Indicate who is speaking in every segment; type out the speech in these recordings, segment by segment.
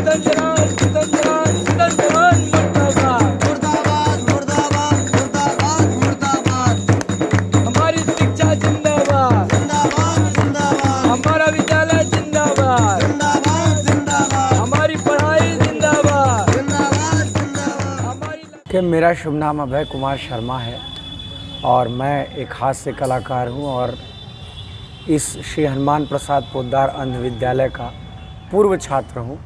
Speaker 1: जितंजरान जितंजरान जितंजरान मुर्दाबाद
Speaker 2: मुर्दाबाद मुर्दाबाद मुर्दाबाद मुर्दाबाद।
Speaker 1: हमारी शिक्षा जिंदाबाद
Speaker 2: जिंदाबाद जिंदाबाद
Speaker 1: हमारा विद्यालय जिंदाबाद
Speaker 2: जिंदाबाद जिंदाबाद
Speaker 1: हमारी पढ़ाई जिंदाबाद
Speaker 2: जिंदाबाद जिंदाबाद।
Speaker 1: हमारी
Speaker 3: कि मेरा शुभ नाम अभय कुमार शर्मा है और मैं एक हास्य कलाकार हूं और इस श्री हनुमान प्रसाद पोद्दार अंध विद्यालय का पूर्व छात्र हूं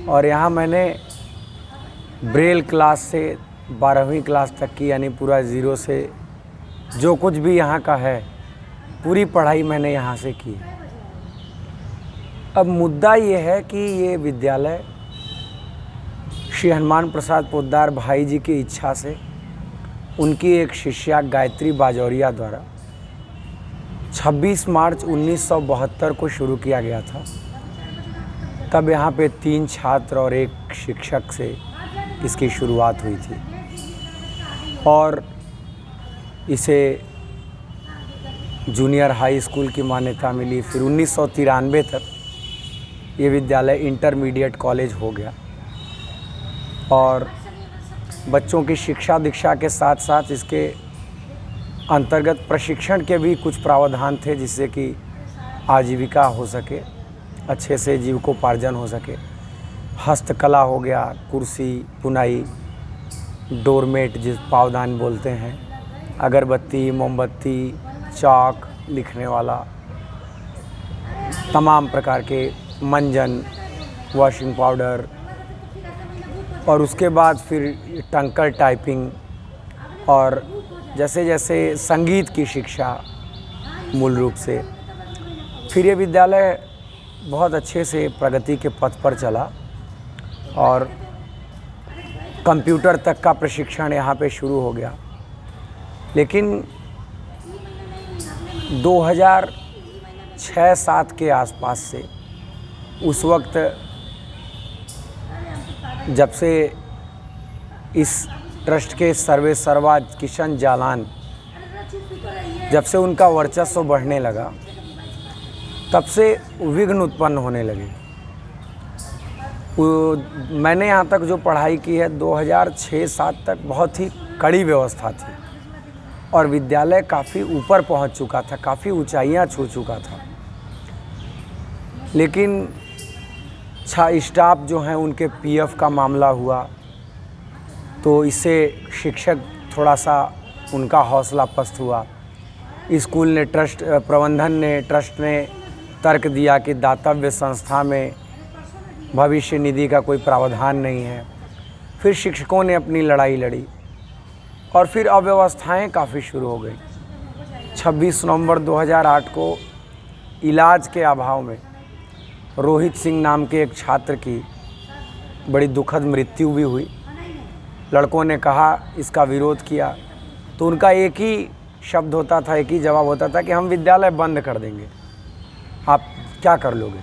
Speaker 3: और यहाँ मैंने ब्रेल क्लास से 12वीं क्लास तक की यानी पूरा ज़ीरो से जो कुछ भी यहाँ का है पूरी पढ़ाई मैंने यहाँ से की है। अब मुद्दा ये है कि ये विद्यालय श्री हनुमान प्रसाद पोद्दार भाई जी की इच्छा से उनकी एक शिष्या गायत्री बाजौरिया द्वारा 26 मार्च 1972 को शुरू किया गया था। तब यहाँ पे 3 छात्र और 1 शिक्षक से इसकी शुरुआत हुई थी और इसे जूनियर हाई स्कूल की मान्यता मिली। फिर 1993 तक ये विद्यालय इंटरमीडिएट कॉलेज हो गया और बच्चों की शिक्षा दीक्षा के साथ साथ इसके अंतर्गत प्रशिक्षण के भी कुछ प्रावधान थे जिससे कि आजीविका हो सके, अच्छे से जीविकोपार्जन हो सके। हस्तकला हो गया, कुर्सी बुनाई, डोरमेट जिस पावदान बोलते हैं, अगरबत्ती, मोमबत्ती, चाक लिखने वाला, तमाम प्रकार के मंजन, वॉशिंग पाउडर और उसके बाद फिर टंकर टाइपिंग और जैसे जैसे संगीत की शिक्षा मूल रूप से। फिर ये विद्यालय बहुत अच्छे से प्रगति के पथ पर चला और कंप्यूटर तक का प्रशिक्षण यहाँ पे शुरू हो गया। लेकिन 2006-07 के आसपास से उस वक्त जब से इस ट्रस्ट के सर्वे सर्वा किशन जालान जब से उनका वर्चस्व बढ़ने लगा तब से विघ्न उत्पन्न होने लगे। मैंने यहाँ तक जो पढ़ाई की है 2006-07 तक बहुत ही कड़ी व्यवस्था थी और विद्यालय काफ़ी ऊपर पहुँच चुका था, काफ़ी ऊंचाइयाँ छू चुका था। लेकिन स्टाफ जो हैं उनके पीएफ का मामला हुआ तो इससे शिक्षक थोड़ा सा उनका हौसला पस्त हुआ। स्कूल ने ट्रस्ट ने तर्क दिया कि दातव्य संस्था में भविष्य निधि का कोई प्रावधान नहीं है। फिर शिक्षकों ने अपनी लड़ाई लड़ी और फिर अव्यवस्थाएं काफ़ी शुरू हो गई। 26 नवंबर 2008 को इलाज के अभाव में रोहित सिंह नाम के एक छात्र की बड़ी दुखद मृत्यु भी हुई। लड़कों ने कहा, इसका विरोध किया तो उनका एक ही शब्द होता था, एक ही जवाब होता था कि हम विद्यालय बंद कर देंगे, आप क्या कर लोगे।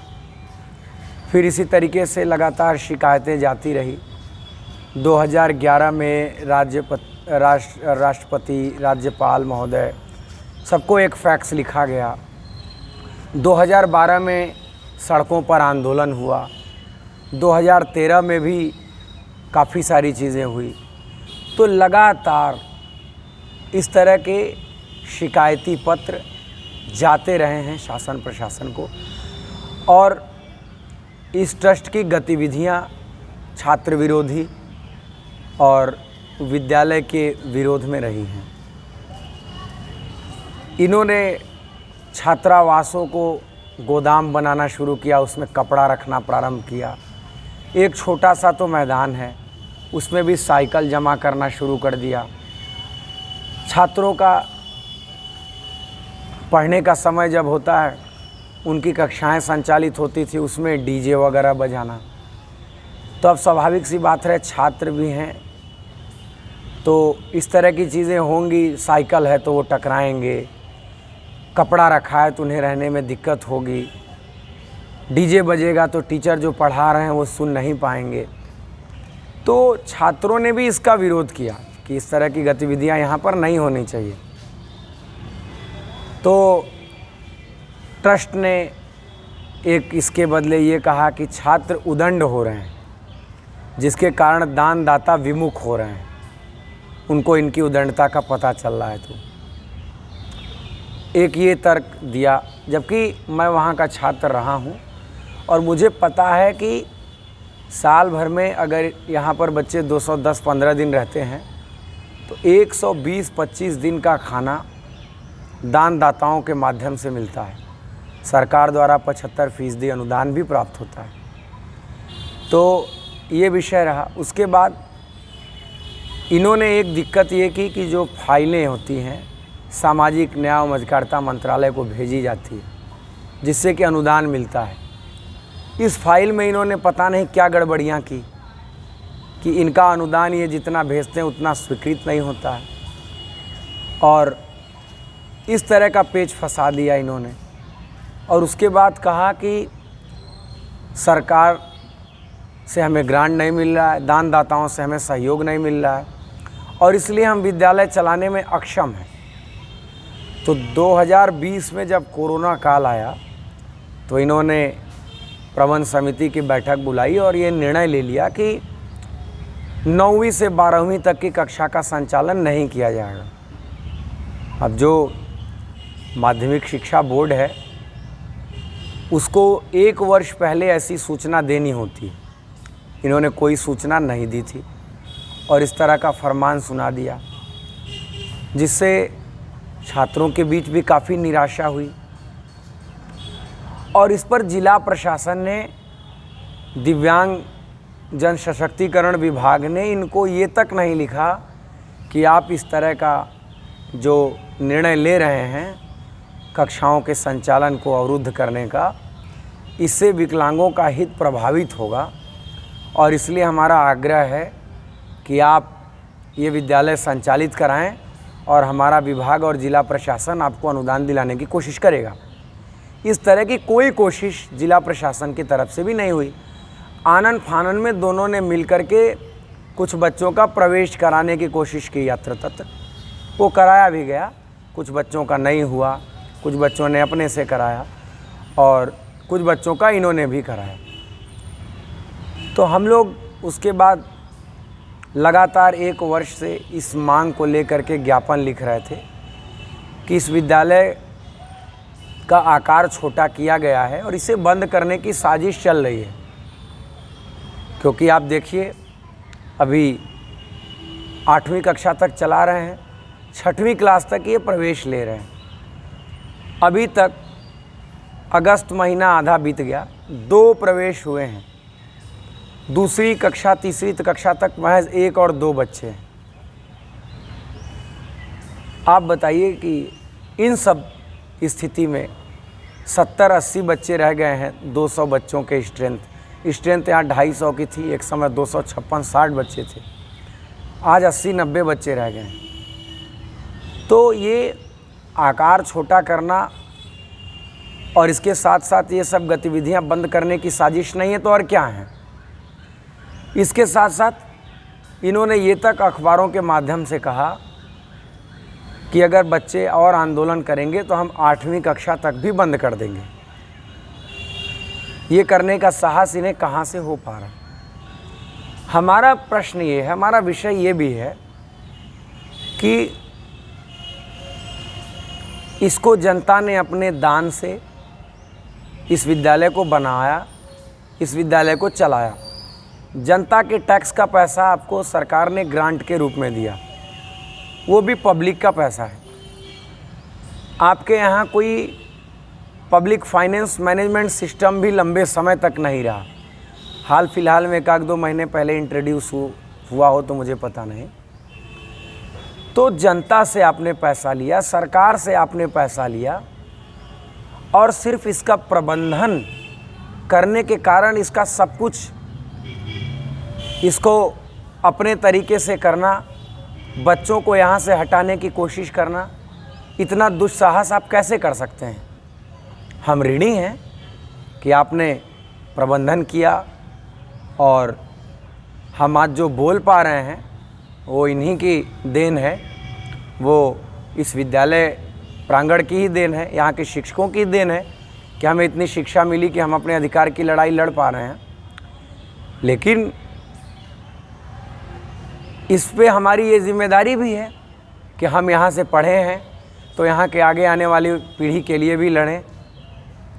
Speaker 3: फिर इसी तरीके से लगातार शिकायतें जाती रही। 2011 में राष्ट्रपति राज्यपाल महोदय सबको एक फैक्स लिखा गया। 2012 में सड़कों पर आंदोलन हुआ। 2013 में भी काफ़ी सारी चीज़ें हुई। तो लगातार इस तरह के शिकायती पत्र जाते रहे हैं शासन प्रशासन को और इस ट्रस्ट की गतिविधियां छात्र विरोधी और विद्यालय के विरोध में रही हैं। इन्होंने छात्रावासों को गोदाम बनाना शुरू किया, उसमें कपड़ा रखना प्रारंभ किया। एक छोटा सा तो मैदान है, उसमें भी साइकिल जमा करना शुरू कर दिया। छात्रों का पढ़ने का समय जब होता है, उनकी कक्षाएं संचालित होती थी, उसमें डीजे वगैरह बजाना। तो अब स्वाभाविक सी बात है, छात्र भी हैं तो इस तरह की चीज़ें होंगी। साइकिल है तो वो टकराएंगे, कपड़ा रखा है तो उन्हें रहने में दिक्कत होगी, डीजे बजेगा तो टीचर जो पढ़ा रहे हैं वो सुन नहीं पाएंगे। तो छात्रों ने भी इसका विरोध किया कि इस तरह की गतिविधियां यहाँ पर नहीं होनी चाहिए। तो ट्रस्ट ने एक इसके बदले ये कहा कि छात्र उदंड हो रहे हैं, जिसके कारण दानदाता विमुख हो रहे हैं, उनको इनकी उदंडता का पता चल रहा है। तो एक ये तर्क दिया, जबकि मैं वहाँ का छात्र रहा हूँ और मुझे पता है कि साल भर में अगर यहाँ पर बच्चे 210-15 दिन रहते हैं तो 120-25 दिन का खाना दानदाताओं के माध्यम से मिलता है। सरकार द्वारा 75% अनुदान भी प्राप्त होता है। तो ये विषय रहा। उसके बाद इन्होंने एक दिक्कत ये की कि जो फाइलें होती हैं सामाजिक न्याय एवं अधिकारिता मंत्रालय को भेजी जाती है, जिससे कि अनुदान मिलता है, इस फाइल में इन्होंने पता नहीं क्या गड़बड़ियाँ की कि इनका अनुदान ये जितना भेजते हैं उतना स्वीकृत नहीं होता है, और इस तरह का पेच फंसा दिया इन्होंने। और उसके बाद कहा कि सरकार से हमें ग्रांट नहीं मिल रहा है, दानदाताओं से हमें सहयोग नहीं मिल रहा है और इसलिए हम विद्यालय चलाने में अक्षम हैं। तो 2020 में जब कोरोना काल आया तो इन्होंने प्रबंध समिति की बैठक बुलाई और ये निर्णय ले लिया कि 9वीं से 12वीं तक की कक्षा का संचालन नहीं किया जाएगा। अब जो माध्यमिक शिक्षा बोर्ड है उसको 1 वर्ष पहले ऐसी सूचना देनी होती है, इन्होंने कोई सूचना नहीं दी थी और इस तरह का फरमान सुना दिया, जिससे छात्रों के बीच भी काफ़ी निराशा हुई। और इस पर जिला प्रशासन ने, दिव्यांग जन सशक्तिकरण विभाग ने इनको ये तक नहीं लिखा कि आप इस तरह का जो निर्णय ले रहे हैं कक्षाओं के संचालन को अवरुद्ध करने का, इससे विकलांगों का हित प्रभावित होगा और इसलिए हमारा आग्रह है कि आप ये विद्यालय संचालित कराएं और हमारा विभाग और जिला प्रशासन आपको अनुदान दिलाने की कोशिश करेगा। इस तरह की कोई कोशिश जिला प्रशासन की तरफ से भी नहीं हुई। आनन फानन में दोनों ने मिलकर के कुछ बच्चों का प्रवेश कराने की कोशिश की यत्र तत्र, वो कराया भी गया, कुछ बच्चों का नहीं हुआ, कुछ बच्चों ने अपने से कराया और कुछ बच्चों का इन्होंने भी कराया। तो हम लोग उसके बाद लगातार 1 वर्ष से इस मांग को लेकर के ज्ञापन लिख रहे थे कि इस विद्यालय का आकार छोटा किया गया है और इसे बंद करने की साजिश चल रही है। क्योंकि आप देखिए अभी 8वीं कक्षा तक चला रहे हैं, 6वीं क्लास तक ये प्रवेश ले रहे हैं। अभी तक अगस्त महीना आधा बीत गया, 2 प्रवेश हुए हैं। दूसरी कक्षा तीसरी कक्षा तक महज 1 और 2 बच्चे हैं। आप बताइए कि इन सब स्थिति में 70-80 बच्चे रह गए हैं 200 बच्चों के स्ट्रेंथ यहाँ 250 की थी, एक समय 256-60 बच्चे थे, आज 80-90 बच्चे रह गए हैं। तो ये आकार छोटा करना और इसके साथ साथ ये सब गतिविधियां बंद करने की साजिश नहीं है तो और क्या है। इसके साथ साथ इन्होंने ये तक अखबारों के माध्यम से कहा कि अगर बच्चे और आंदोलन करेंगे तो हम 8वीं कक्षा तक भी बंद कर देंगे। ये करने का साहस इन्हें कहाँ से हो पा रहा। हमारा प्रश्न ये है, हमारा विषय ये भी है कि इसको जनता ने अपने दान से इस विद्यालय को बनाया, इस विद्यालय को चलाया। जनता के टैक्स का पैसा आपको सरकार ने ग्रांट के रूप में दिया, वो भी पब्लिक का पैसा है। आपके यहाँ कोई पब्लिक फाइनेंस मैनेजमेंट सिस्टम भी लंबे समय तक नहीं रहा। हाल फिलहाल में 1-2 महीने पहले इंट्रोड्यूस हुआ हो तो मुझे पता नहीं। तो जनता से आपने पैसा लिया, सरकार से आपने पैसा लिया और सिर्फ इसका प्रबंधन करने के कारण इसका सब कुछ इसको अपने तरीके से करना, बच्चों को यहाँ से हटाने की कोशिश करना, इतना दुस्साहस आप कैसे कर सकते हैं। हम ऋणी हैं कि आपने प्रबंधन किया और हम आज जो बोल पा रहे हैं वो इन्हीं की देन है, वो इस विद्यालय प्रांगण की ही देन है, यहाँ के शिक्षकों की देन है कि हमें इतनी शिक्षा मिली कि हम अपने अधिकार की लड़ाई लड़ पा रहे हैं। लेकिन इस पे हमारी ये जिम्मेदारी भी है कि हम यहाँ से पढ़े हैं तो यहाँ के आगे आने वाली पीढ़ी के लिए भी लड़ें।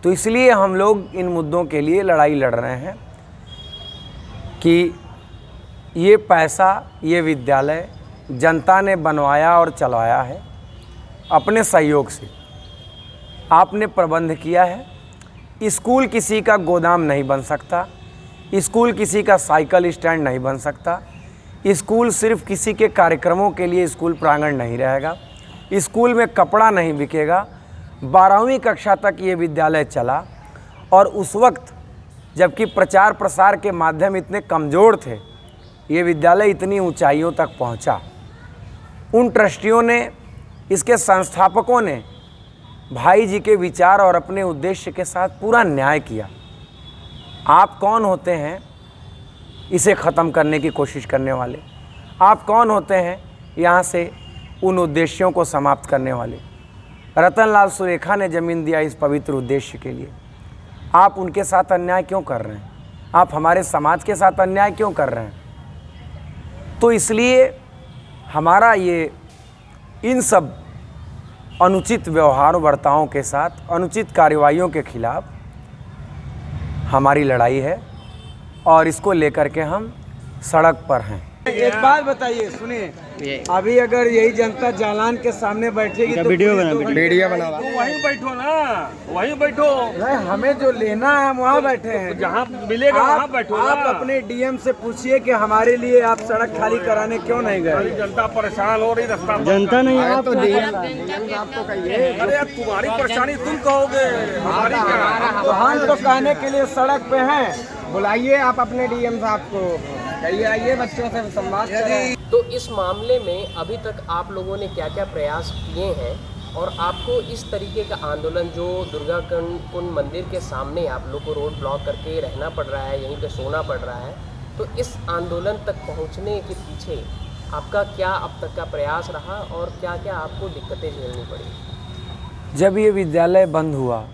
Speaker 3: तो इसलिए हम लोग इन मुद्दों के लिए लड़ाई लड़ रहे हैं कि ये पैसा, ये विद्यालय जनता ने बनवाया और चलवाया है अपने सहयोग से। आपने प्रबंध किया है। स्कूल किसी का गोदाम नहीं बन सकता, स्कूल किसी का साइकिल स्टैंड नहीं बन सकता, स्कूल सिर्फ किसी के कार्यक्रमों के लिए स्कूल प्रांगण नहीं रहेगा, स्कूल में कपड़ा नहीं बिकेगा। 12वीं कक्षा तक ये विद्यालय चला और उस वक्त जबकि प्रचार प्रसार के माध्यम इतने कमज़ोर थे, ये विद्यालय इतनी ऊंचाइयों तक पहुंचा। उन ट्रस्टियों ने, इसके संस्थापकों ने भाई जी के विचार और अपने उद्देश्य के साथ पूरा न्याय किया। आप कौन होते हैं इसे ख़त्म करने की कोशिश करने वाले? आप कौन होते हैं यहाँ से उन उद्देश्यों को समाप्त करने वाले? रतनलाल सुरेखा ने ज़मीन दिया इस पवित्र उद्देश्य के लिए। आप उनके साथ अन्याय क्यों कर रहे हैं? आप हमारे समाज के साथ अन्याय क्यों कर रहे हैं? तो इसलिए हमारा ये इन सब अनुचित व्यवहार बर्तावों के साथ, अनुचित कार्रवाइयों के खिलाफ हमारी लड़ाई है और इसको लेकर के हम सड़क पर हैं।
Speaker 1: एक बात बताइए, सुनिए, अभी अगर यही जनता जालान के सामने बैठेगी तो
Speaker 2: वीडियो बना
Speaker 1: तो वहीं बैठो ना, वहीं बैठो। नहीं, हमें जो लेना है हम वहाँ बैठे हैं, जहाँ मिलेगा वहाँ बैठो। आप अपने डीएम से पूछिए कि हमारे लिए आप सड़क खाली कराने क्यों नहीं गए? जनता परेशान हो रही, रास्ता जनता नहीं है तो डीएम आपको कहिए। अरे अब तुम्हारी परेशानी तुम कहोगे, हमारी क्या? तो हम तो कहने के लिए सड़क पे हैं। बुलाइए आप अपने डीएम साहब को, कहिए आइए बच्चों से संवाद करें।
Speaker 4: तो इस मामले में अभी तक आप लोगों ने क्या क्या प्रयास किए हैं और आपको इस तरीके का आंदोलन जो दुर्गा कुंड मंदिर के सामने आप लोग को रोड ब्लॉक करके रहना पड़ रहा है, यहीं पे सोना पड़ रहा है, तो इस आंदोलन तक पहुंचने के पीछे आपका क्या अब तक का प्रयास रहा और क्या क्या आपको दिक्कतें झेलनी पड़ी?
Speaker 3: जब ये विद्यालय बंद हुआ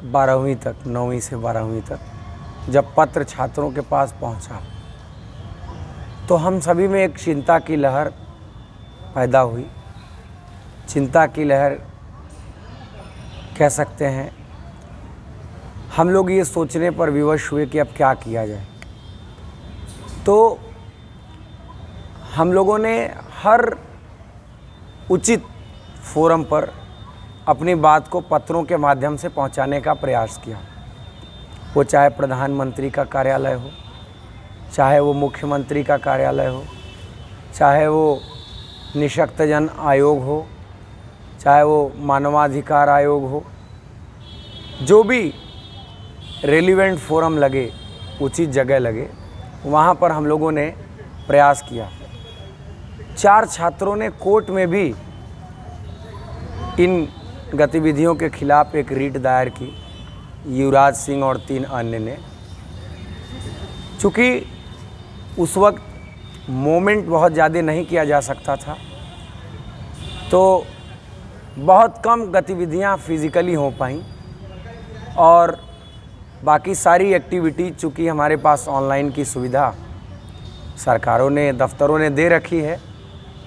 Speaker 3: 12वीं तक, 9वीं से 12वीं तक, जब पत्र छात्रों के पास पहुंचा तो हम सभी में एक चिंता की लहर पैदा हुई। चिंता की लहर कह सकते हैं। हम लोग ये सोचने पर विवश हुए कि अब क्या किया जाए। तो हम लोगों ने हर उचित फोरम पर अपनी बात को पत्रों के माध्यम से पहुंचाने का प्रयास किया। वो चाहे प्रधानमंत्री का कार्यालय हो, चाहे वो मुख्यमंत्री का कार्यालय हो, चाहे वो निशक्तजन आयोग हो, चाहे वो मानवाधिकार आयोग हो, जो भी रेलिवेंट फोरम लगे, उचित जगह लगे, वहाँ पर हम लोगों ने प्रयास किया। 4 छात्रों ने कोर्ट में भी इन गतिविधियों के खिलाफ एक रीट दायर की, युवराज सिंह और 3 अन्य ने। चूँकि उस वक्त मोमेंट बहुत ज़्यादा नहीं किया जा सकता था, तो बहुत कम गतिविधियां फिज़िकली हो पाईं और बाकी सारी एक्टिविटी चूँकि हमारे पास ऑनलाइन की सुविधा सरकारों ने, दफ्तरों ने दे रखी है,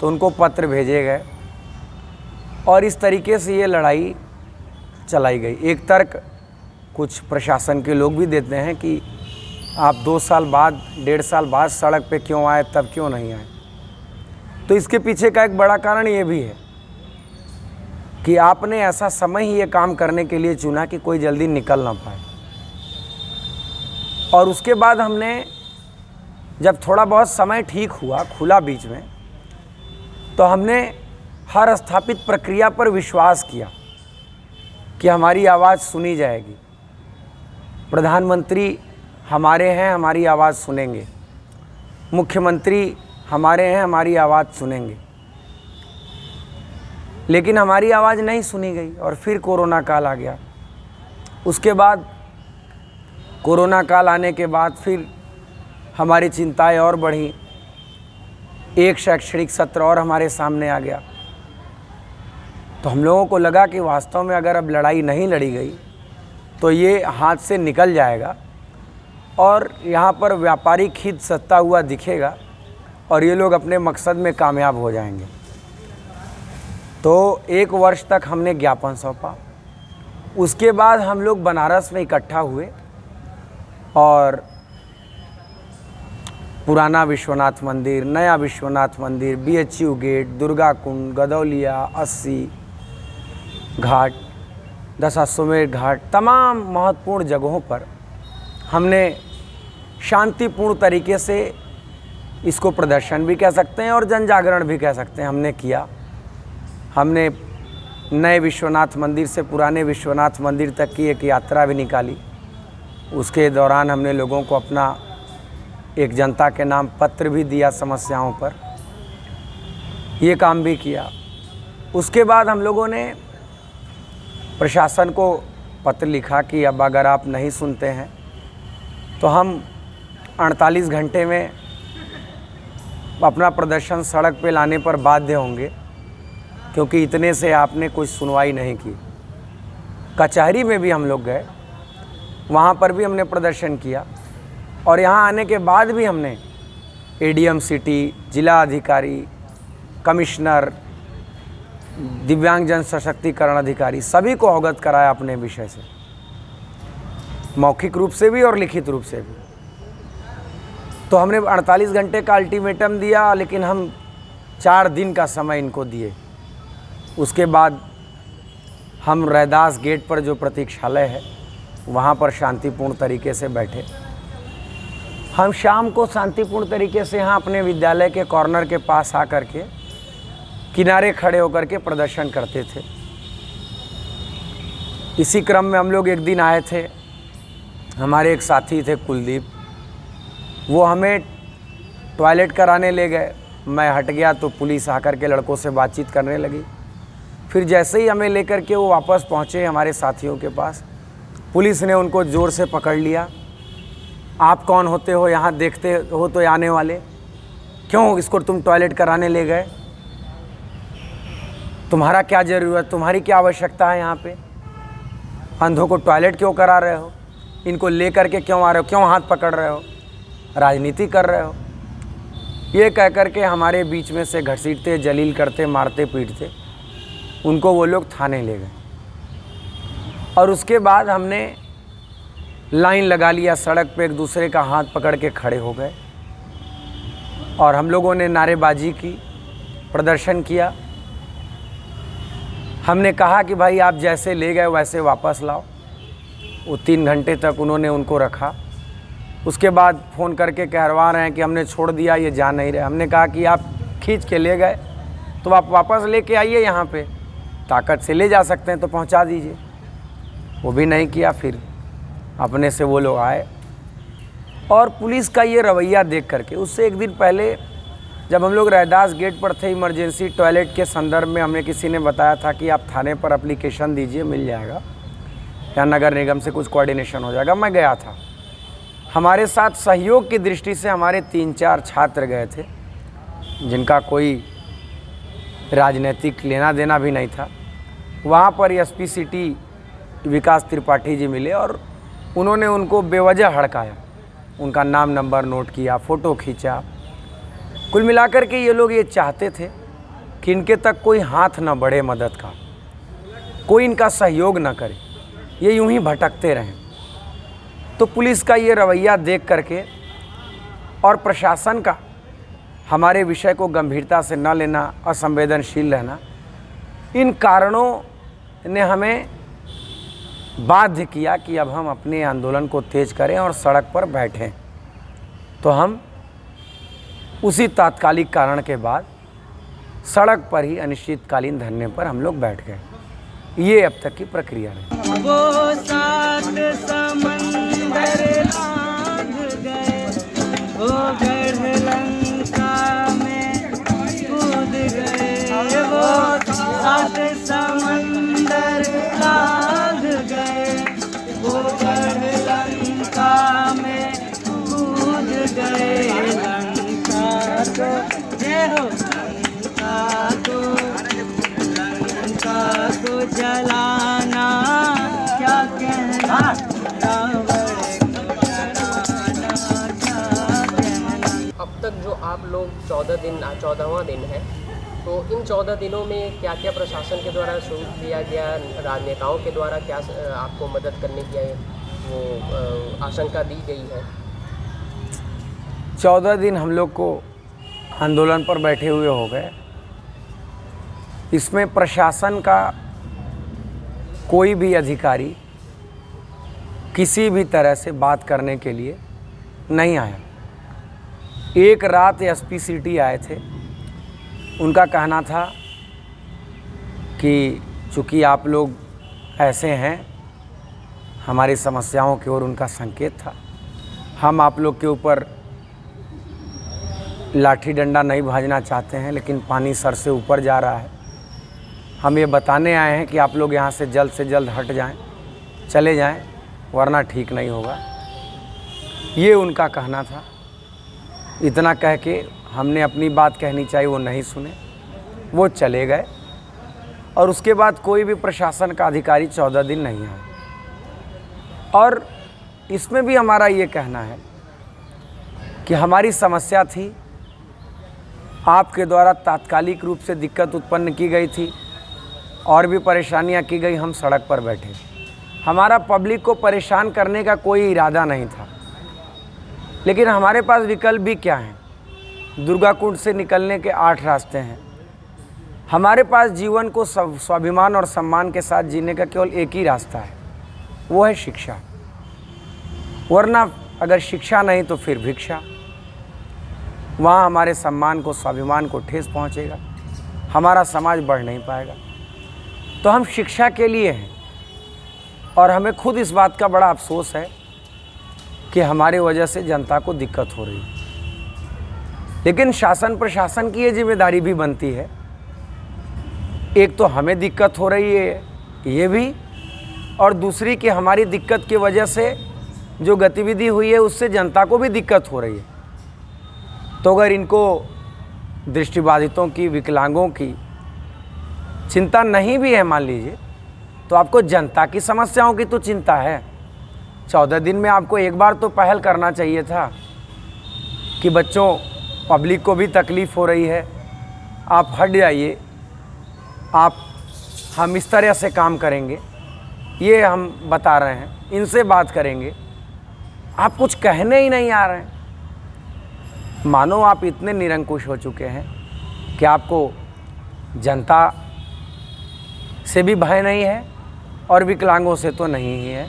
Speaker 3: तो उनको पत्र भेजे गए और इस तरीके से ये लड़ाई चलाई गई। एक तर्क कुछ प्रशासन के लोग भी देते हैं कि आप 2 साल बाद, 1.5 साल बाद सड़क पे क्यों आए, तब क्यों नहीं आए। तो इसके पीछे का एक बड़ा कारण ये भी है कि आपने ऐसा समय ही ये काम करने के लिए चुना कि कोई जल्दी निकल ना पाए। और उसके बाद हमने जब थोड़ा बहुत समय ठीक हुआ, खुला बीच में, तो हमने हर स्थापित प्रक्रिया पर विश्वास किया कि हमारी आवाज़ सुनी जाएगी। प्रधानमंत्री हमारे हैं, हमारी आवाज़ सुनेंगे। मुख्यमंत्री हमारे हैं, हमारी आवाज़ सुनेंगे। लेकिन हमारी आवाज़ नहीं सुनी गई और फिर कोरोना काल आ गया। उसके बाद कोरोना काल आने के बाद फिर हमारी चिंताएं और बढ़ी। एक शैक्षणिक सत्र और हमारे सामने आ गया। तो हम लोगों को लगा कि वास्तव में अगर अब लड़ाई नहीं लड़ी गई तो ये हाथ से निकल जाएगा और यहाँ पर व्यापारिक हित सत्ता हुआ दिखेगा और ये लोग अपने मकसद में कामयाब हो जाएंगे। तो 1 वर्ष तक हमने ज्ञापन सौंपा। उसके बाद हम लोग बनारस में इकट्ठा हुए और पुराना विश्वनाथ मंदिर, नया विश्वनाथ मंदिर, BHU गेट, दुर्गा कुंड, गदौलिया, 80 घाट, दशाश्वमेध घाट, तमाम महत्वपूर्ण जगहों पर हमने शांतिपूर्ण तरीके से, इसको प्रदर्शन भी कह सकते हैं और जन जागरण भी कह सकते हैं, हमने किया। हमने नए विश्वनाथ मंदिर से पुराने विश्वनाथ मंदिर तक की एक यात्रा भी निकाली। उसके दौरान हमने लोगों को अपना एक जनता के नाम पत्र भी दिया समस्याओं पर, ये काम भी किया। उसके बाद हम लोगों ने प्रशासन को पत्र लिखा कि अब अगर आप नहीं सुनते हैं तो हम 48 घंटे में अपना प्रदर्शन सड़क पे लाने पर बाध्य होंगे, क्योंकि इतने से आपने कुछ सुनवाई नहीं की। कचहरी में भी हम लोग गए, वहाँ पर भी हमने प्रदर्शन किया और यहाँ आने के बाद भी हमने ADM सिटी, जिला अधिकारी, कमिश्नर, दिव्यांग जन सशक्तिकरण अधिकारी, सभी को अवगत कराया अपने विषय से, मौखिक रूप से भी और लिखित रूप से भी। तो हमने 48 घंटे का अल्टीमेटम दिया, लेकिन हम 4 दिन का समय इनको दिए। उसके बाद हम रैदास गेट पर जो प्रतीक्षालय है वहाँ पर शांतिपूर्ण तरीके से बैठे। हम शाम को शांतिपूर्ण तरीके से यहाँ अपने विद्यालय के कॉर्नर के पास आकर के किनारे खड़े होकर के प्रदर्शन करते थे। इसी क्रम में हम लोग एक दिन आए थे, हमारे एक साथी थे कुलदीप, वो हमें टॉयलेट कराने ले गए। मैं हट गया तो पुलिस आकर के लड़कों से बातचीत करने लगी। फिर जैसे ही हमें लेकर के वो वापस पहुँचे हमारे साथियों के पास, पुलिस ने उनको ज़ोर से पकड़ लिया। आप कौन होते हो, यहाँ देखते हो तो आने वाले, क्यों इसको तुम टॉयलेट कराने ले गए, तुम्हारा क्या ज़रूरत, तुम्हारी क्या आवश्यकता है, यहाँ पे अंधों को टॉयलेट क्यों करा रहे हो, इनको ले करके क्यों आ रहे हो, क्यों हाथ पकड़ रहे हो, राजनीति कर रहे हो। ये कह कर के हमारे बीच में से घसीटते, जलील करते, मारते पीटते उनको वो लोग थाने ले गए। और उसके बाद हमने लाइन लगा लिया सड़क पे, एक दूसरे का हाथ पकड़ के खड़े हो गए और हम लोगों ने नारेबाजी की, प्रदर्शन किया। हमने कहा कि भाई आप जैसे ले गए वैसे वापस लाओ। वो 3 घंटे तक उन्होंने उनको रखा। उसके बाद फ़ोन करके कहवा रहे हैं कि हमने छोड़ दिया, ये जा नहीं रहे। हमने कहा कि आप खींच के ले गए तो आप वापस लेके आइए, यहाँ पे ताकत से ले जा सकते हैं तो पहुँचा दीजिए। वो भी नहीं किया। फिर अपने से वो लोग आए और पुलिस का ये रवैया देख करके, उससे एक दिन पहले जब हम लोग रैदास गेट पर थे, इमरजेंसी टॉयलेट के संदर्भ में हमें किसी ने बताया था कि आप थाने पर एप्लीकेशन दीजिए, मिल जाएगा, या नगर निगम से कुछ कोऑर्डिनेशन हो जाएगा। मैं गया था। हमारे साथ सहयोग की दृष्टि से हमारे 3-4 छात्र गए थे, जिनका कोई राजनीतिक लेना देना भी नहीं था। वहाँ पर SP सिटी विकास त्रिपाठी जी मिले और उन्होंने उनको बेवजह हड़काया, उनका नाम नंबर नोट किया, फ़ोटो खींचा। कुल मिलाकर के ये लोग ये चाहते थे कि इनके तक कोई हाथ न बढ़े मदद का, कोई इनका सहयोग न करे, ये यूं ही भटकते रहें। तो पुलिस का ये रवैया देख करके और प्रशासन का हमारे विषय को गंभीरता से न लेना, असंवेदनशील रहना, इन कारणों ने हमें बाध्य किया कि अब हम अपने आंदोलन को तेज करें और सड़क पर बैठें। तो हम उसी तात्कालिक कारण के बाद सड़क पर ही अनिश्चितकालीन धरने पर हम लोग बैठ गए। ये अब तक की प्रक्रिया है।
Speaker 2: वो सात समंदर लांघ गए, वो गढ़ लंका में कूद गए, वो सात समंदर लांघ गए, वो गढ़ लंका में कूद गए। लंका तो जय हो, लंका को जलाना क्या कहना रावण
Speaker 4: 14 दिन 14वां दिन है, तो इन 14 दिनों में क्या क्या प्रशासन के द्वारा शुरू किया गया, राजनेताओं के द्वारा क्या आपको मदद करने की वो आशंका दी गई है?
Speaker 3: 14 दिन हम लोग को आंदोलन पर बैठे हुए हो गए। इसमें प्रशासन का कोई भी अधिकारी किसी भी तरह से बात करने के लिए नहीं आया। एक रात एसपी सिटी आए थे, उनका कहना था कि चूँकि आप लोग ऐसे हैं, हमारी समस्याओं की ओर उनका संकेत था, हम आप लोग के ऊपर लाठी डंडा नहीं भाजना चाहते हैं, लेकिन पानी सर से ऊपर जा रहा है। हम ये बताने आए हैं कि आप लोग यहाँ से जल्द हट जाएं, चले जाएं, वरना ठीक नहीं होगा। ये उनका कहना था। इतना कह के हमने अपनी बात कहनी चाहिए, वो नहीं सुने, वो चले गए। और उसके बाद कोई भी प्रशासन का अधिकारी 14 दिन नहीं आया। और इसमें भी हमारा ये कहना है कि हमारी समस्या थी, आपके द्वारा तात्कालिक रूप से दिक्कत उत्पन्न की गई थी और भी परेशानियां की गई, हम सड़क पर बैठे। हमारा पब्लिक को परेशान करने का कोई इरादा नहीं था, लेकिन हमारे पास विकल्प भी क्या हैं? दुर्गाकुंड से निकलने के 8 रास्ते हैं। हमारे पास जीवन को स्वाभिमान और सम्मान के साथ जीने का केवल एक ही रास्ता है, वो है शिक्षा। वरना अगर शिक्षा नहीं तो फिर भिक्षा। वहाँ हमारे सम्मान को, स्वाभिमान को ठेस पहुँचेगा, हमारा समाज बढ़ नहीं पाएगा। तो हम शिक्षा के लिए हैं। और हमें खुद इस बात का बड़ा अफसोस है कि हमारे वजह से जनता को दिक्कत हो रही है। लेकिन शासन प्रशासन की ये जिम्मेदारी भी बनती है। एक तो हमें दिक्कत हो रही है ये भी, और दूसरी कि हमारी दिक्कत की वजह से जो गतिविधि हुई है उससे जनता को भी दिक्कत हो रही है। तो अगर इनको दृष्टिबाधितों की, विकलांगों की चिंता नहीं भी है मान लीजिए, तो आपको जनता की समस्याओं की तो चिंता है। 14 दिन में आपको एक बार तो पहल करना चाहिए था कि बच्चों, पब्लिक को भी तकलीफ़ हो रही है, आप हट जाइए, हम इस तरह से काम करेंगे, ये हम बता रहे हैं, इनसे बात करेंगे। आप कुछ कहने ही नहीं आ रहे हैं। मानो आप इतने निरंकुश हो चुके हैं कि आपको जनता से भी भय नहीं है और विकलांगों से तो नहीं ही है।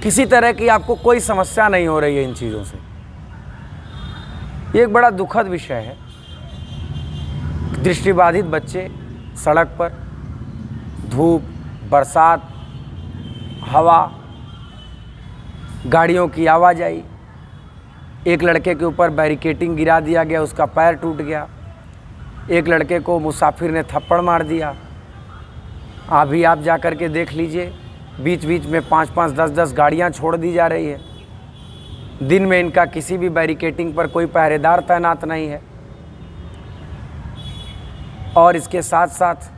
Speaker 3: किसी तरह की आपको कोई समस्या नहीं हो रही है इन चीज़ों से। ये एक बड़ा दुखद विषय है। दृष्टिबाधित बच्चे सड़क पर, धूप, बरसात, हवा, गाड़ियों की आवाजाही। एक लड़के के ऊपर बैरिकेटिंग गिरा दिया गया, उसका पैर टूट गया। एक लड़के को मुसाफिर ने थप्पड़ मार दिया। अभी आप जा कर के देख लीजिए, बीच बीच में 5-5, 10-10 गाड़ियां छोड़ दी जा रही है। दिन में इनका किसी भी बैरिकेटिंग पर कोई पहरेदार तैनात नहीं है। और इसके साथ साथ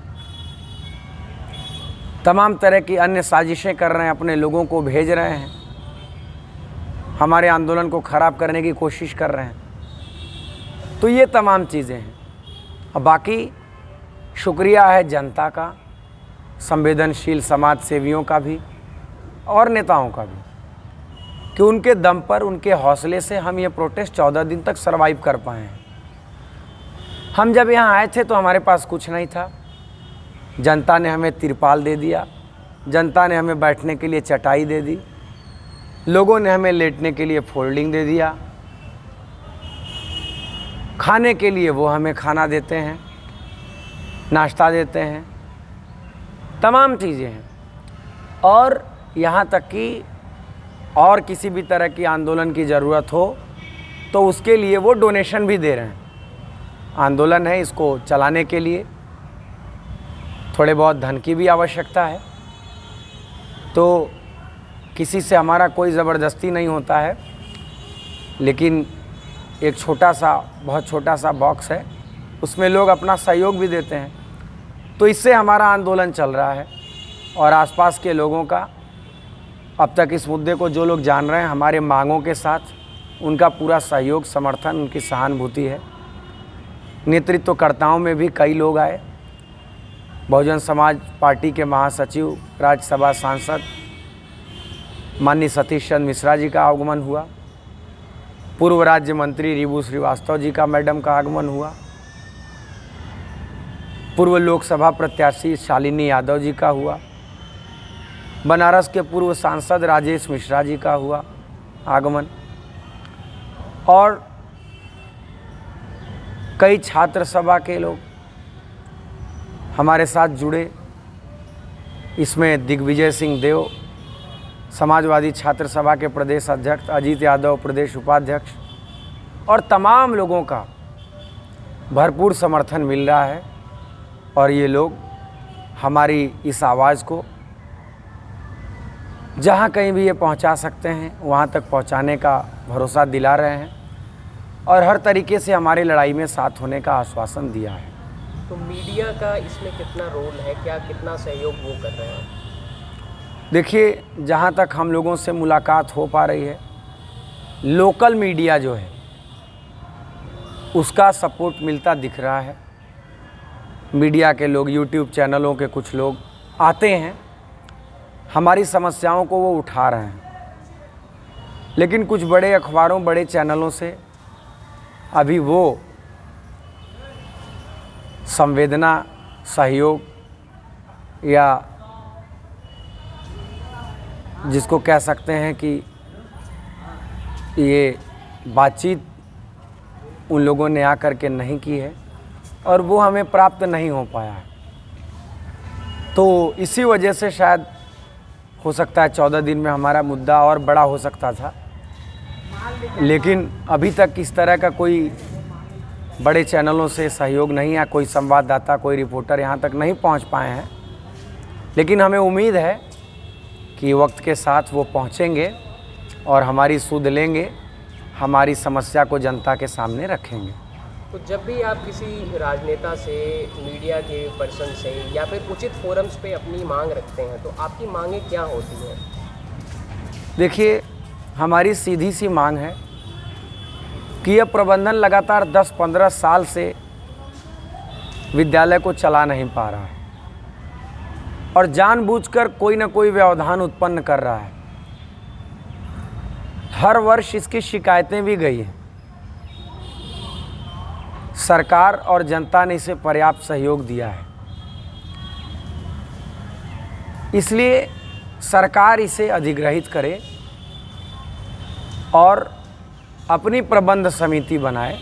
Speaker 3: तमाम तरह की अन्य साजिशें कर रहे हैं, अपने लोगों को भेज रहे हैं, हमारे आंदोलन को ख़राब करने की कोशिश कर रहे हैं। तो ये तमाम चीज़ें हैं। और बाकी शुक्रिया है जनता का, संवेदनशील समाज सेवियों का भी और नेताओं का भी, कि उनके दम पर, उनके हौसले से हम ये प्रोटेस्ट 14 दिन तक सरवाइव कर पाए हैं। हम जब यहाँ आए थे तो हमारे पास कुछ नहीं था। जनता ने हमें तिरपाल दे दिया, जनता ने हमें बैठने के लिए चटाई दे दी, लोगों ने हमें लेटने के लिए फोल्डिंग दे दिया, खाने के लिए वो हमें खाना देते हैं, नाश्ता देते हैं, तमाम चीज़ें हैं। और यहाँ तक कि और किसी भी तरह की आंदोलन की ज़रूरत हो तो उसके लिए वो डोनेशन भी दे रहे हैं। आंदोलन है, इसको चलाने के लिए थोड़े बहुत धन की भी आवश्यकता है। तो किसी से हमारा कोई ज़बरदस्ती नहीं होता है, लेकिन एक छोटा सा, बहुत छोटा सा बॉक्स है, उसमें लोग अपना सहयोग भी देते हैं। तो इससे हमारा आंदोलन चल रहा है। और आसपास के लोगों का अब तक इस मुद्दे को जो लोग जान रहे हैं, हमारे मांगों के साथ उनका पूरा सहयोग, समर्थन, उनकी सहानुभूति है। नेतृत्वकर्ताओं में भी कई लोग आए। बहुजन समाज पार्टी के महासचिव, राज्यसभा सांसद माननीय सतीश चंद्र मिश्रा जी का आगमन हुआ। पूर्व राज्य मंत्री रिबू श्रीवास्तव जी का मैडम का आगमन हुआ। पूर्व लोकसभा प्रत्याशी शालिनी यादव जी का हुआ। बनारस के पूर्व सांसद राजेश मिश्रा जी का हुआ आगमन। और कई छात्र सभा के लोग हमारे साथ जुड़े। इसमें दिग्विजय सिंह देव, समाजवादी छात्र सभा के प्रदेश अध्यक्ष, अजीत यादव प्रदेश उपाध्यक्ष, और तमाम लोगों का भरपूर समर्थन मिल रहा है। और ये लोग हमारी इस आवाज़ को जहाँ कहीं भी ये पहुँचा सकते हैं वहाँ तक पहुँचाने का भरोसा दिला रहे हैं और हर तरीके से हमारी लड़ाई में साथ होने का आश्वासन दिया है।
Speaker 4: तो मीडिया का इसमें कितना रोल है, क्या कितना सहयोग वो कर रहे हैं?
Speaker 3: देखिए, जहाँ तक हम लोगों से मुलाकात हो पा रही है, लोकल मीडिया जो है उसका सपोर्ट मिलता दिख रहा है। मीडिया के लोग, यूट्यूब चैनलों के कुछ लोग आते हैं, हमारी समस्याओं को वो उठा रहे हैं। लेकिन कुछ बड़े अखबारों, बड़े चैनलों से अभी वो संवेदना, सहयोग या जिसको कह सकते हैं कि ये बातचीत उन लोगों ने आकर के नहीं की है और वो हमें प्राप्त नहीं हो पाया है। तो इसी वजह से शायद हो सकता है 14 दिन में हमारा मुद्दा और बड़ा हो सकता था, लेकिन अभी तक इस तरह का कोई बड़े चैनलों से सहयोग नहीं है। कोई संवाददाता, कोई रिपोर्टर यहाँ तक नहीं पहुँच पाए हैं। लेकिन हमें उम्मीद है कि वक्त के साथ वो पहुँचेंगे और हमारी सुध लेंगे, हमारी समस्या को जनता के सामने रखेंगे।
Speaker 4: तो जब भी आप किसी राजनेता से, मीडिया के पर्सन से या फिर उचित फोरम्स पे अपनी मांग रखते हैं तो आपकी मांगें क्या होती हैं?
Speaker 3: देखिए, हमारी सीधी सी मांग है कि यह प्रबंधन लगातार 10-15 साल से विद्यालय को चला नहीं पा रहा है और जानबूझकर कोई न कोई व्यवधान उत्पन्न कर रहा है। हर वर्ष इसकी शिकायतें भी गई हैं। सरकार और जनता ने इसे पर्याप्त सहयोग दिया है, इसलिए सरकार इसे अधिग्रहित करे और अपनी प्रबंध समिति बनाए,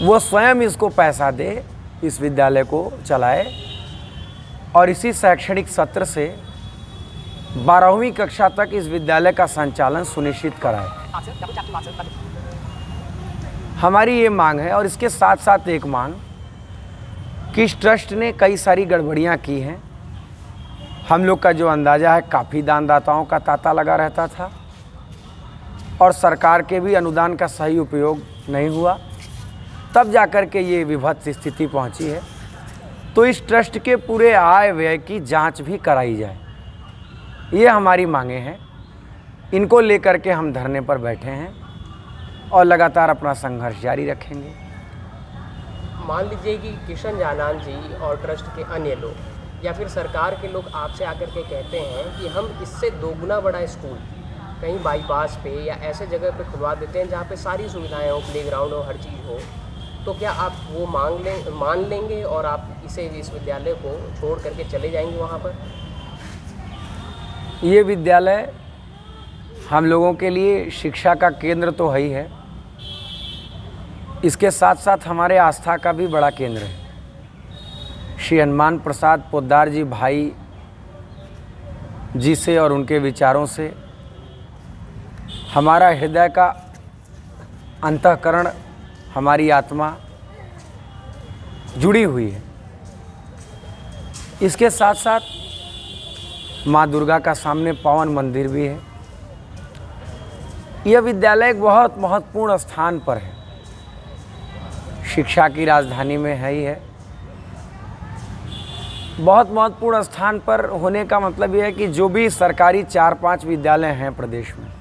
Speaker 3: वो स्वयं इसको पैसा दे, इस विद्यालय को चलाए और इसी शैक्षणिक सत्र से 12वीं कक्षा तक इस विद्यालय का संचालन सुनिश्चित कराए। हमारी ये मांग है। और इसके साथ साथ एक मांग कि इस ट्रस्ट ने कई सारी गड़बड़ियाँ की हैं। हम लोग का जो अंदाज़ा है, काफ़ी दानदाताओं का तांता लगा रहता था और सरकार के भी अनुदान का सही उपयोग नहीं हुआ, तब जाकर के ये विभत्स स्थिति पहुंची है। तो इस ट्रस्ट के पूरे आय व्यय की जांच भी कराई जाए, ये हमारी मांगे हैं। इनको लेकर के हम धरने पर बैठे हैं और लगातार अपना संघर्ष जारी रखेंगे।
Speaker 4: मान लीजिए कि किशन जानान जी और ट्रस्ट के अन्य लोग या फिर सरकार के लोग आपसे आकर के कहते हैं कि हम इससे दोगुना बड़ा स्कूल कहीं बाईपास पे या ऐसे जगह पे खुलवा देते हैं जहाँ पे सारी सुविधाएं हो, प्लेग्राउंड हो, हर चीज़ हो, तो क्या आप वो मान लेंगे और आप इस विद्यालय को छोड़ करके चले जाएंगे वहाँ पर?
Speaker 3: ये विद्यालय हम लोगों के लिए शिक्षा का केंद्र तो है ही है, इसके साथ साथ हमारे आस्था का भी बड़ा केंद्र है। श्री हनुमान प्रसाद पोद्दार जी भाई जी से और उनके विचारों से हमारा हृदय का अंतःकरण, हमारी आत्मा जुड़ी हुई है। इसके साथ साथ माँ दुर्गा का सामने पावन मंदिर भी है। यह विद्यालय एक बहुत महत्वपूर्ण स्थान पर है, शिक्षा की राजधानी में है ही है। बहुत महत्वपूर्ण स्थान पर होने का मतलब यह है कि जो भी सरकारी 4-5 विद्यालय हैं प्रदेश में,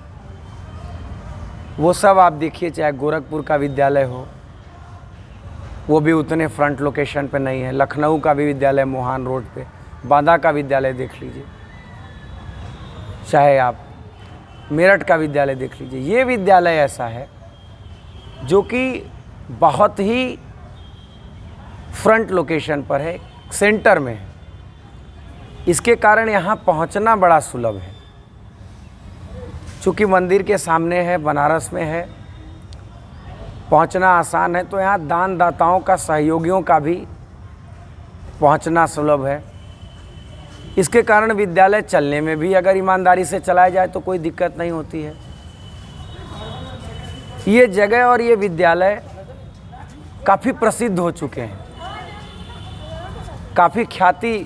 Speaker 3: वो सब आप देखिए, चाहे गोरखपुर का विद्यालय हो वो भी उतने फ्रंट लोकेशन पे नहीं है। लखनऊ का भी विद्यालय मोहान रोड पे, बांदा का विद्यालय देख लीजिए, चाहे आप मेरठ का विद्यालय देख लीजिए। ये विद्यालय ऐसा है जो कि बहुत ही फ्रंट लोकेशन पर है, सेंटर में है। इसके कारण यहाँ पहुँचना बड़ा सुलभ है। चूँकि मंदिर के सामने है, बनारस में है, पहुँचना आसान है, तो यहाँ दानदाताओं का, सहयोगियों का भी पहुँचना सुलभ है। इसके कारण विद्यालय चलने में भी अगर ईमानदारी से चलाया जाए तो कोई दिक्कत नहीं होती है। ये जगह और ये विद्यालय काफ़ी प्रसिद्ध हो चुके हैं, काफ़ी ख्याति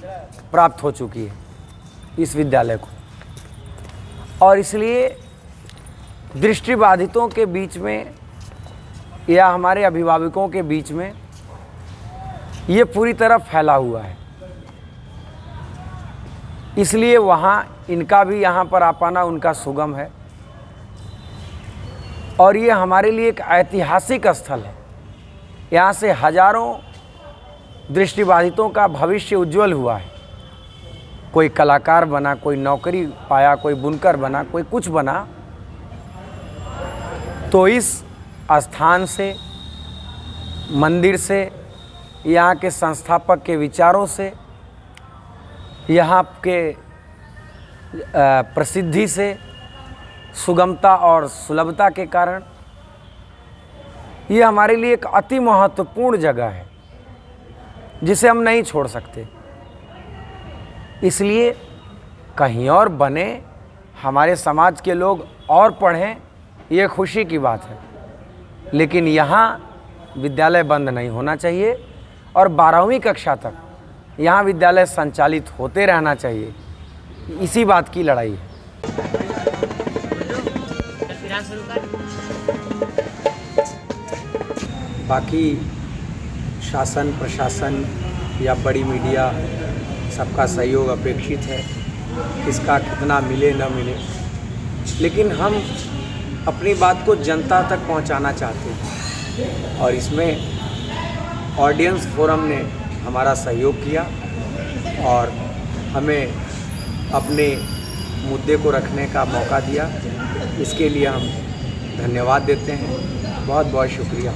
Speaker 3: प्राप्त हो चुकी है इस विद्यालय को, और इसलिए दृष्टिबाधितों के बीच में या हमारे अभिभावकों के बीच में ये पूरी तरह फैला हुआ है। इसलिए वहाँ इनका भी यहाँ पर आ पाना उनका सुगम है, और ये हमारे लिए एक ऐतिहासिक स्थल है। यहाँ से हजारों दृष्टिबाधितों का भविष्य उज्जवल हुआ है। कोई कलाकार बना, कोई नौकरी पाया, कोई बुनकर बना, कोई कुछ बना। तो इस स्थान से, मंदिर से, यहाँ के संस्थापक के विचारों से, यहाँ के प्रसिद्धि से, सुगमता और सुलभता के कारण ये हमारे लिए एक अति महत्वपूर्ण जगह है जिसे हम नहीं छोड़ सकते। इसलिए कहीं और बने, हमारे समाज के लोग और पढ़ें, ये खुशी की बात है, लेकिन यहाँ विद्यालय बंद नहीं होना चाहिए और 12वीं कक्षा तक यहाँ विद्यालय संचालित होते रहना चाहिए। इसी बात की लड़ाई है। बाकी शासन, प्रशासन या बड़ी मीडिया, सबका सहयोग अपेक्षित है। किसका कितना मिले न मिले, लेकिन हम अपनी बात को जनता तक पहुंचाना चाहते हैं, और इसमें ऑडियंस फोरम ने हमारा सहयोग किया और हमें अपने मुद्दे को रखने का मौका दिया। इसके लिए हम धन्यवाद देते हैं। बहुत बहुत शुक्रिया।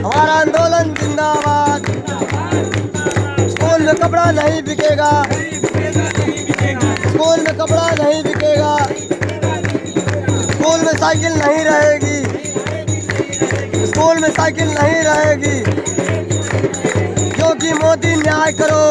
Speaker 5: हमारा आंदोलन जिंदाबाद। स्कूल में कपड़ा नहीं बिकेगा, स्कूल में कपड़ा नहीं बिकेगा, स्कूल में साइकिल नहीं रहेगी, स्कूल में साइकिल नहीं रहेगी, क्योंकि मोदी न्याय करो,